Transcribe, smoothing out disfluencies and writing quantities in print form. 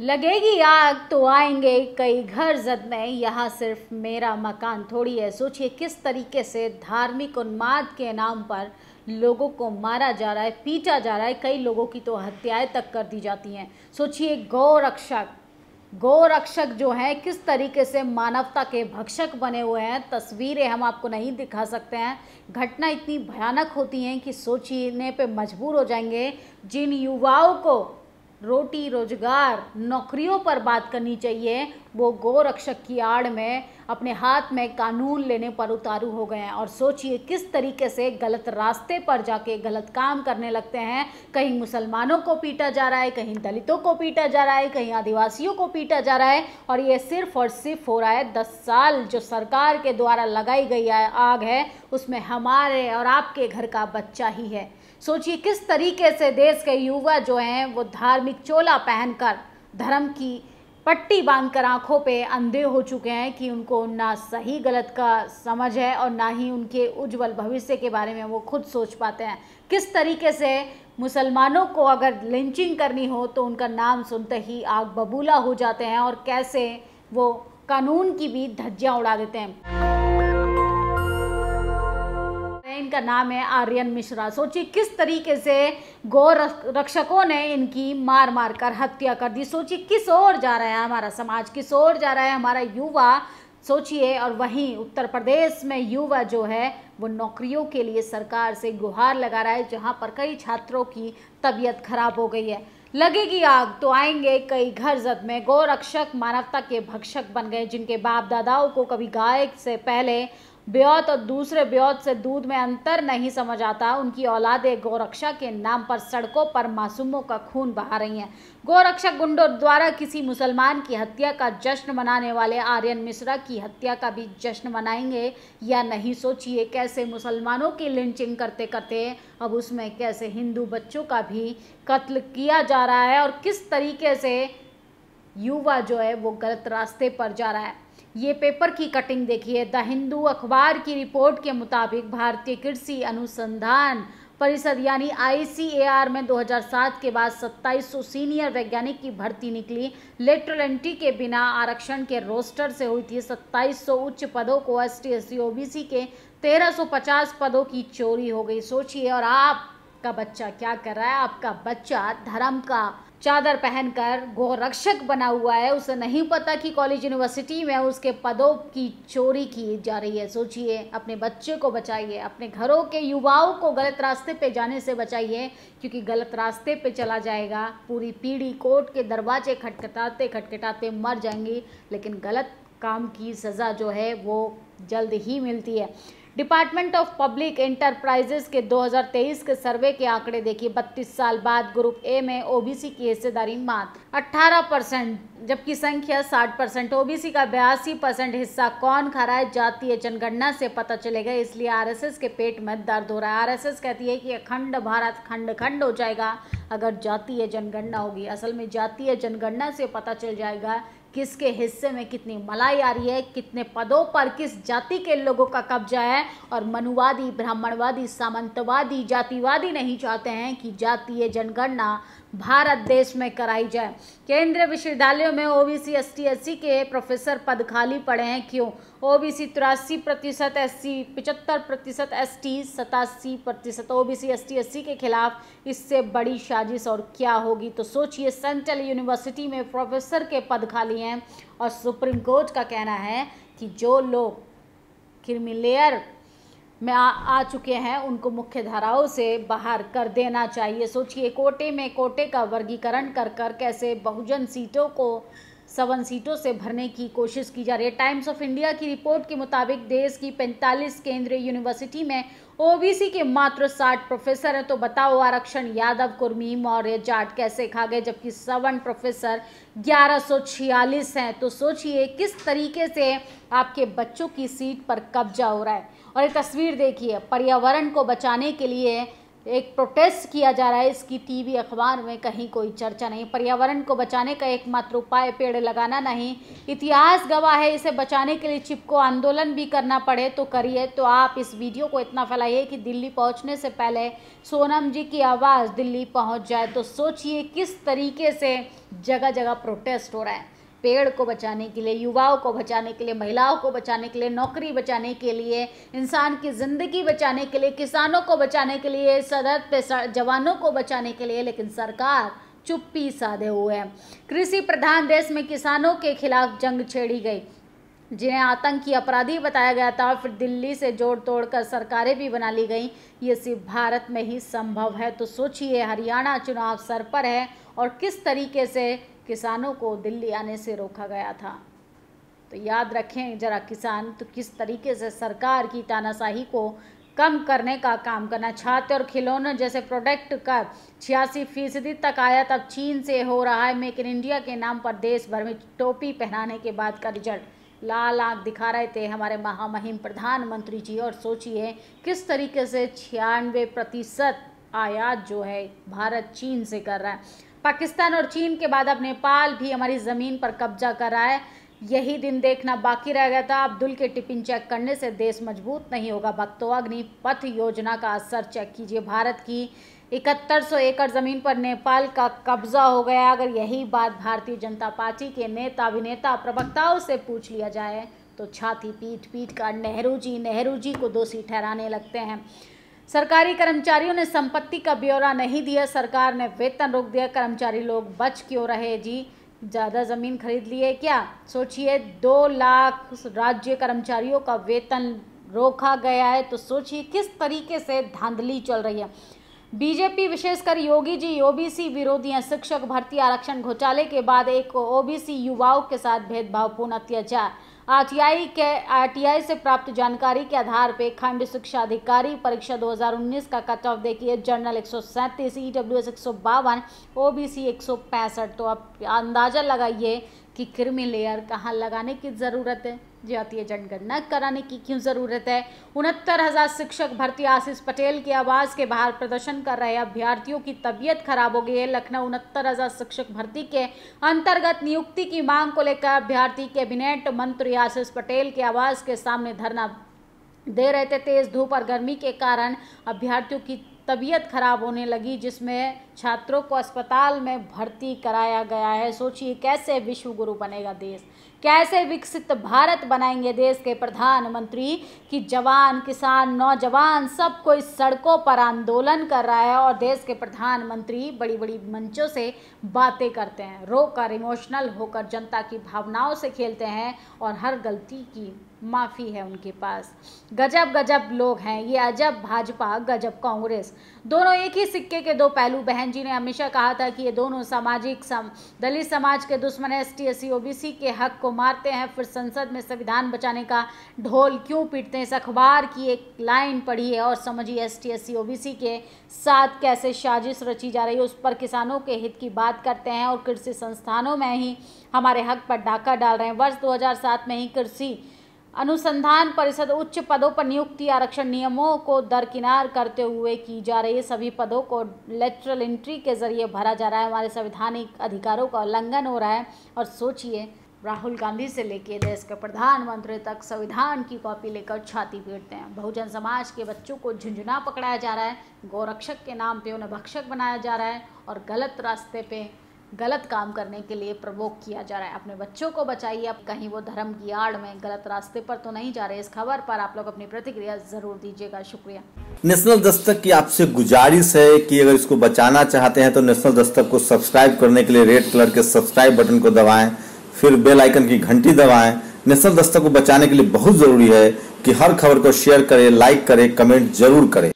लगेगी आग तो आएंगे कई घर जद में, यहाँ सिर्फ मेरा मकान थोड़ी है। सोचिए किस तरीके से धार्मिक उन्माद के नाम पर लोगों को मारा जा रहा है, पीटा जा रहा है, कई लोगों की तो हत्याएं तक कर दी जाती हैं। सोचिए गौरक्षक जो है किस तरीके से मानवता के भक्षक बने हुए हैं। तस्वीरें हम आपको नहीं दिखा सकते हैं। घटना इतनी भयानक होती हैं कि सोचने पे मजबूर हो जाएंगे। जिन युवाओं को रोटी रोजगार नौकरियों पर बात करनी चाहिए, वो गोरक्षक की आड़ में अपने हाथ में कानून लेने पर उतारू हो गए हैं। और सोचिए किस तरीके से गलत रास्ते पर जाके गलत काम करने लगते हैं। कहीं मुसलमानों को पीटा जा रहा है, कहीं दलितों को पीटा जा रहा है, कहीं आदिवासियों को पीटा जा रहा है। और ये सिर्फ और सिर्फ हो रहा है 10 साल जो सरकार के द्वारा लगाई गई आग है, उसमें हमारे और आपके घर का बच्चा ही है। सोचिए किस तरीके से देश के युवा जो हैं वो धार्मिक चोला पहनकर धर्म की पट्टी बांधकर आंखों पे अंधे हो चुके हैं कि उनको ना सही गलत का समझ है और ना ही उनके उज्जवल भविष्य के बारे में वो खुद सोच पाते हैं। किस तरीके से मुसलमानों को अगर लिंचिंग करनी हो तो उनका नाम सुनते ही आग बबूला हो जाते हैं और कैसे वो कानून की भी धज्जियां उड़ा देते हैं। इनका नाम है आर्यन मिश्रा। सोचिए किस तरीके से गौ रक्षकों ने इनकी मार मार कर हत्या कर दी। सोचिए किस ओर जा रहा है हमारा समाज, किस ओर जा रहा है हमारा युवा। सोचिए, और वहीं उत्तर प्रदेश में युवा जो है वो नौकरियों के लिए सरकार से गुहार लगा रहा है, जहां पर कई छात्रों की तबीयत खराब हो गई है। लगेगी आग तो आएंगे कई घर जद में। गौरक्षक मानवता के भक्षक बन गए, जिनके बाप दादाओं को कभी गाय से पहले ब्योत और दूसरे ब्योत से दूध में अंतर नहीं समझ आता। उनकी औलादें गौरक्षा के नाम पर सड़कों पर मासूमों का खून बहा रही हैं। गौरक्षक गुंडों द्वारा किसी मुसलमान की हत्या का जश्न मनाने वाले आर्यन मिश्रा की हत्या का भी जश्न मनाएंगे या नहीं। सोचिए कैसे मुसलमानों की लिंचिंग करते करते अब उसमें कैसे हिंदू बच्चों का भी कत्ल किया जा रहा है और किस तरीके से युवा जो है वो गलत रास्ते पर जा रहा है। ये पेपर की कटिंग देखिए। द हिंदू अखबार की रिपोर्ट के मुताबिक भारतीय कृषि अनुसंधान परिषद यानी ICAR में 2007 के बाद 2700 सीनियर वैज्ञानिक की भर्ती निकली। लेटरल एंट्री के बिना आरक्षण के रोस्टर से हुई थी। 2700 उच्च पदों को ST SC OBC के 1350 पदों की चोरी हो गई। सोचिए, और आपका बच्चा क्या कर रहा है? आपका बच्चा धर्म का चादर पहनकर गोरक्षक बना हुआ है। उसे नहीं पता कि कॉलेज यूनिवर्सिटी में उसके पदों की चोरी की जा रही है। सोचिए, अपने बच्चे को बचाइए, अपने घरों के युवाओं को गलत रास्ते पे जाने से बचाइए, क्योंकि गलत रास्ते पे चला जाएगा पूरी पीढ़ी कोर्ट के दरवाजे खटखटाते खटखटाते मर जाएंगी। लेकिन गलत काम की सज़ा जो है वो जल्द ही मिलती है। डिपार्टमेंट ऑफ पब्लिक एंटरप्राइजेस के 2023 के सर्वे के आंकड़े देखिए। 32 साल बाद ग्रुप ए में ओबीसी की हिस्सेदारी मात्र 18%, जबकि संख्या 60%। ओबीसी का 82% हिस्सा कौन खा रहा है? जातीय जनगणना से पता चलेगा। इसलिए आरएसएस के पेट में दर्द हो रहा है। आरएसएस कहती है कि अखंड भारत खंड खंड हो जाएगा अगर जातीय जनगणना होगी। असल में जातीय जनगणना से पता चल जाएगा किसके हिस्से में कितनी मलाई आ रही है, कितने पदों पर किस जाति के लोगों का कब्जा है। और मनुवादी, ब्राह्मणवादी, सामंतवादी, जातिवादी नहीं चाहते हैं कि जातीय जनगणना भारत देश में कराई जाए। केंद्रीय विश्वविद्यालयों में ओबीसी ST SC के प्रोफेसर पद खाली पड़े हैं। क्यों? OBC 83%, SC 75%, ST 87%। OBC ST SC के खिलाफ इससे बड़ी साजिश और क्या होगी? तो सोचिए, सेंट्रल यूनिवर्सिटी में प्रोफेसर के पद खाली हैं और सुप्रीम कोर्ट का कहना है कि जो लोग क्रिमिलेयर में आ चुके हैं उनको मुख्य धाराओं से बाहर कर देना चाहिए। सोचिए, कोटे में कोटे का वर्गीकरण कर कर कैसे बहुजन सीटों को 7 सीटों से भरने की कोशिश की जा रही है। टाइम्स ऑफ इंडिया की रिपोर्ट के मुताबिक देश की 45 केंद्रीय यूनिवर्सिटी में ओबीसी के मात्र 60 प्रोफेसर हैं। तो बताओ, आरक्षण यादव, कुर्मी, मौर्य, जाट कैसे खा गए, जबकि 7 प्रोफेसर 1146 हैं। तो सोचिए किस तरीके से आपके बच्चों की सीट पर कब्जा हो रहा है। और ये तस्वीर देखिए, पर्यावरण को बचाने के लिए एक प्रोटेस्ट किया जा रहा है, इसकी टीवी अखबार में कहीं कोई चर्चा नहीं। पर्यावरण को बचाने का एकमात्र उपाय पेड़ लगाना नहीं, इतिहास गवाह है इसे बचाने के लिए चिपको आंदोलन भी करना पड़े तो करिए। तो आप इस वीडियो को इतना फैलाइए कि दिल्ली पहुंचने से पहले सोनम जी की आवाज़ दिल्ली पहुंच जाए। तो सोचिए किस तरीके से जगह जगह प्रोटेस्ट हो रहा है, पेड़ को बचाने के लिए, युवाओं को बचाने के लिए, महिलाओं को बचाने के लिए, नौकरी बचाने के लिए, इंसान की ज़िंदगी बचाने के लिए, किसानों को बचाने के लिए, सरहद पे जवानों को बचाने के लिए, लेकिन सरकार चुप्पी साधे हुए है। कृषि प्रधान देश में किसानों के खिलाफ जंग छेड़ी गई, जिन्हें आतंकी अपराधी बताया गया था, फिर दिल्ली से जोड़ तोड़ कर सरकारें भी बना ली गई। ये सिर्फ भारत में ही संभव है। तो सोचिए हरियाणा चुनाव सर पर है और किस तरीके से किसानों को दिल्ली आने से रोका गया था। तो याद रखें जरा किसान, तो किस तरीके से सरकार की तानाशाही को कम करने का काम करना। छात्र और खिलौनों जैसे प्रोडक्ट का 86% तक आयात अब चीन से हो रहा है। मेक इन इंडिया के नाम पर देश भर में टोपी पहनाने के बाद का रिजल्ट लाल आंख दिखा रहे थे हमारे महामहिम प्रधानमंत्री जी। और सोचिए किस तरीके से 96% आयात जो है भारत चीन से कर रहा है। पाकिस्तान और चीन के बाद अब नेपाल भी हमारी ज़मीन पर कब्जा कर रहा है। यही दिन देखना बाकी रह गया था। अब्दुल के टिफिन चेक करने से देश मजबूत नहीं होगा। भक्तोग्नि पथ योजना का असर चेक कीजिए। भारत की 7100 एकड़ ज़मीन पर नेपाल का कब्जा हो गया। अगर यही बात भारतीय जनता पार्टी के नेता अभिनेता प्रवक्ताओं से पूछ लिया जाए तो छाती पीट पीट कर नेहरू जी को दोषी ठहराने लगते हैं। सरकारी कर्मचारियों ने संपत्ति का ब्यौरा नहीं दिया, सरकार ने वेतन रोक दिया, कर्मचारी लोग बच क्यों रहे जी? ज़्यादा ज़मीन खरीद लिए क्या? सोचिए 2 लाख राज्य कर्मचारियों का वेतन रोका गया है। तो सोचिए किस तरीके से धांधली चल रही है। बीजेपी विशेषकर योगी जी ओबीसी विरोधी हैं। शिक्षक भर्ती आरक्षण घोटाले के बाद एक ओबीसी युवाओं के साथ भेदभावपूर्ण अत्याचार। आरटीआई से प्राप्त जानकारी के आधार पर खंड शिक्षा अधिकारी परीक्षा 2019 का कट ऑफ देखिए। General 137, EWS 152, OBC 165। तो आप अंदाज़ा लगाइए कि क्रीमी लेयर कहाँ लगाने की ज़रूरत है, जातीय जनगणना कराने की क्यों ज़रूरत है। 69,000 शिक्षक भर्ती। आशीष पटेल की आवाज़ के बाहर प्रदर्शन कर रहे अभ्यर्थियों की तबीयत खराब हो गई है। लखनऊ 69,000 शिक्षक भर्ती के अंतर्गत नियुक्ति की मांग को लेकर अभ्यर्थी कैबिनेट मंत्री आशीष पटेल की आवाज़ के सामने धरना दे रहे थे। तेज धूप और गर्मी के कारण अभ्यर्थियों की तबीयत खराब होने लगी, जिसमें छात्रों को अस्पताल में भर्ती कराया गया है। सोचिए कैसे विश्व गुरु बनेगा देश, कैसे विकसित भारत बनाएंगे देश के प्रधानमंत्री कि जवान किसान नौजवान सब कोई सड़कों पर आंदोलन कर रहा है और देश के प्रधानमंत्री बड़ी बड़ी मंचों से बातें करते हैं, रोकर इमोशनल होकर जनता की भावनाओं से खेलते हैं और हर गलती की माफ़ी है उनके पास। गजब गजब लोग हैं ये, अजब भाजपा गजब कांग्रेस, दोनों एक ही सिक्के के दो पहलू। बहन जी ने हमेशा कहा था कि ये दोनों दलित समाज के दुश्मन एसटी एससी ओबीसी के हक को मारते हैं, फिर संसद में संविधान बचाने का ढोल क्यों पीटते हैं। इस अखबार की एक लाइन पढ़िए और समझिए एसटी एससी ओबीसी के साथ कैसे साजिश रची जा रही है। उस पर किसानों के हित की बात करते हैं और कृषि संस्थानों में ही हमारे हक पर डाका डाल रहे हैं। वर्ष 2007 में ही कृषि अनुसंधान परिषद उच्च पदों पर नियुक्ति आरक्षण नियमों को दरकिनार करते हुए की जा रही है। सभी पदों को लेटरल एंट्री के जरिए भरा जा रहा है। हमारे संवैधानिक अधिकारों का उल्लंघन हो रहा है। और सोचिए राहुल गांधी से लेके देश के प्रधानमंत्री तक संविधान की कॉपी लेकर छाती पीटते हैं। बहुजन समाज के बच्चों को झुंझुना पकड़ाया जा रहा है, गोरक्षक के नाम पे उन्हें भक्षक बनाया जा रहा है और गलत रास्ते पे गलत काम करने के लिए प्रवोक किया जा रहा है। अपने बच्चों को बचाइए, अब कहीं वो धर्म की आड़ में गलत रास्ते पर तो नहीं जा रहे। इस खबर पर आप लोग अपनी प्रतिक्रिया जरूर दीजिएगा। शुक्रिया। नेशनल दस्तक की आपसे गुजारिश है कि अगर इसको बचाना चाहते हैं तो नेशनल दस्तक को सब्सक्राइब करने के लिए रेड कलर के सब्सक्राइब बटन को दबाएं, फिर बेल आइकन की घंटी दबाएं। नेशनल दस्तक को बचाने के लिए बहुत जरूरी है कि हर खबर को शेयर करें, लाइक करें, कमेंट जरूर करें।